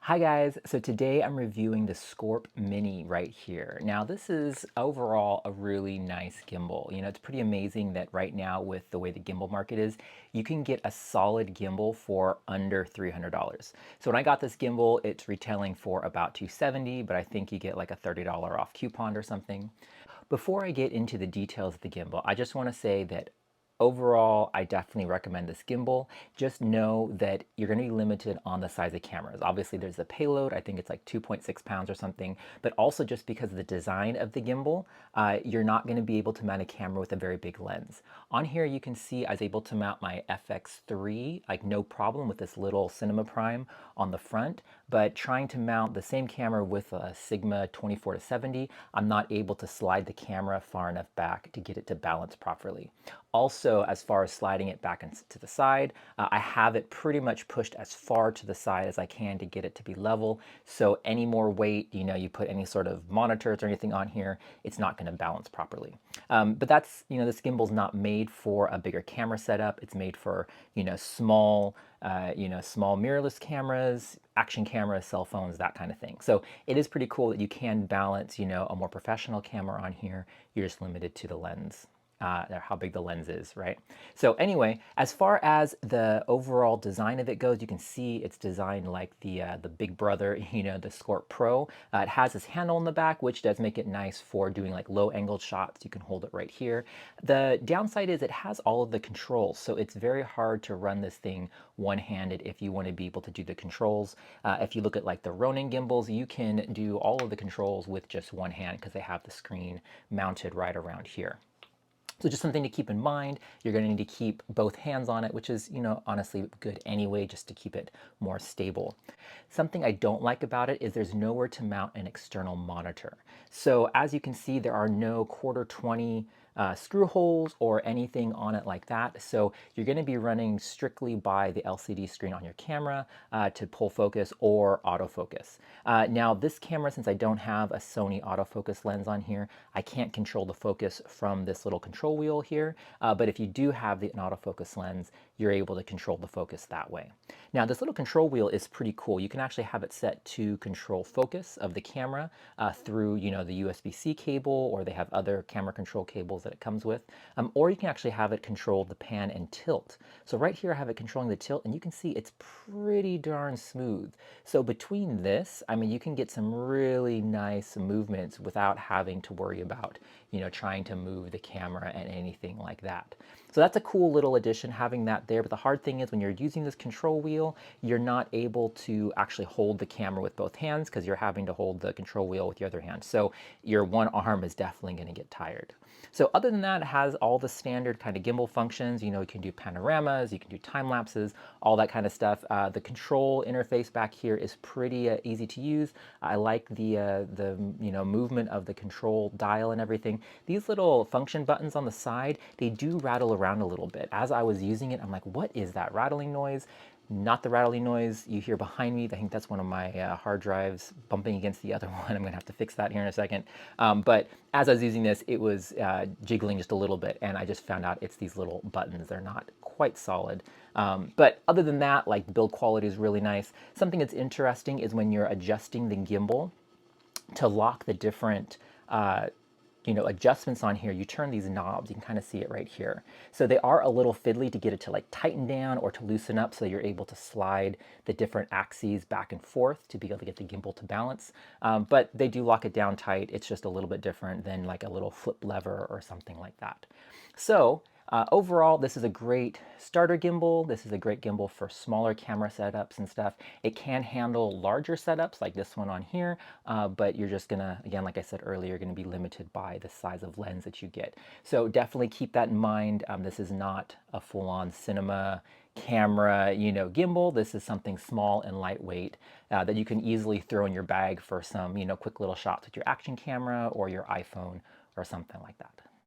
Hi guys, so today I'm reviewing the Scorp Mini right here. Now this is overall a really nice gimbal. It's pretty amazing that right now with the way the gimbal market is, you can get a solid gimbal for under $300. So when I got this gimbal, it's retailing for about $270, but I think you get like a $30 off coupon or something. Before I get into the details of the gimbal, I just want to say that overall, I definitely recommend this gimbal. Just know that you're going to be limited on the size of cameras. Obviously, there's the payload. I think it's like 2.6 pounds or something. But also just because of the design of the gimbal, you're not going to be able to mount a camera with a very big lens. On here, you can see I was able to mount my FX3, like no problem with this little Cinema Prime on the front. But trying to mount the same camera with a Sigma 24-70, I'm not able to slide the camera far enough back to get it to balance properly. Also, as far as sliding it back to the side, I have it pretty much pushed as far to the side as I can to get it to be level. So any more weight, you put any sort of monitors or anything on here, it's not going to balance properly. But that's, this gimbal's not made for a bigger camera setup. It's made for, small, small mirrorless cameras, action cameras, cell phones, that kind of thing. So it is pretty cool that you can balance, a more professional camera on here. You're just limited to the lens. How big the lens is, right? So anyway, as far as the overall design of it goes, you can see it's designed like the big brother, the Scorp Pro. It has this handle in the back, which does make it nice for doing like low angled shots. You can hold it right here. The downside is it has all of the controls, so it's very hard to run this thing one-handed if you want to be able to do the controls. If you look at like the Ronin gimbals, you can do all of the controls with just one hand because they have the screen mounted right around here. So just something to keep in mind. You're going to need to keep both hands on it, which is, honestly good anyway, just to keep it more stable. Something I don't like about it is there's nowhere to mount an external monitor. So as you can see, there are no quarter 20 screw holes or anything on it like that. So you're going to be running strictly by the LCD screen on your camera to pull focus or autofocus. Now this camera, since I don't have a Sony autofocus lens on here, I can't control the focus from this little control wheel here. But if you do have an autofocus lens, you're able to control the focus that way. Now this little control wheel is pretty cool. You can actually have it set to control focus of the camera through the USB-C cable, or they have other camera control cables that it comes with. Or you can actually have it control the pan and tilt. So right here I have it controlling the tilt, and you can see it's pretty darn smooth. So between this, I mean, you can get some really nice movements without having to worry about trying to move the camera and anything like that. So that's a cool little addition, having that there. But the hard thing is when you're using this control wheel, you're not able to actually hold the camera with both hands because you're having to hold the control wheel with your other hand. So your one arm is definitely going to get tired. So other than that, it has all the standard kind of gimbal functions. You can do panoramas, you can do time lapses, all that kind of stuff. The control interface back here is pretty easy to use. I like the movement of the control dial and everything. These little function buttons on the side, they do rattle around a little bit. As I was using it, I'm like, what is that rattling noise? Not the rattling noise you hear behind me. I think that's one of my hard drives bumping against the other one. I'm gonna have to fix that here in a second. But as I was using this, it was jiggling just a little bit, and I just found out it's these little buttons. They're not quite solid. But other than that, like, the build quality is really nice. Something that's interesting is when you're adjusting the gimbal to lock the different adjustments on here, you turn these knobs. You can kind of see it right here. So they are a little fiddly to get it to like tighten down or to loosen up, so you're able to slide the different axes back and forth to be able to get the gimbal to balance. But they do lock it down tight. It's just a little bit different than like a little flip lever or something like that. So overall, this is a great starter gimbal. This is a great gimbal for smaller camera setups and stuff. It can handle larger setups like this one on here, but you're just gonna, again, like I said earlier, you're gonna be limited by the size of lens that you get. So definitely keep that in mind. This is not a full-on cinema camera, gimbal. This is something small and lightweight that you can easily throw in your bag for some, quick little shots with your action camera or your iPhone or something like that.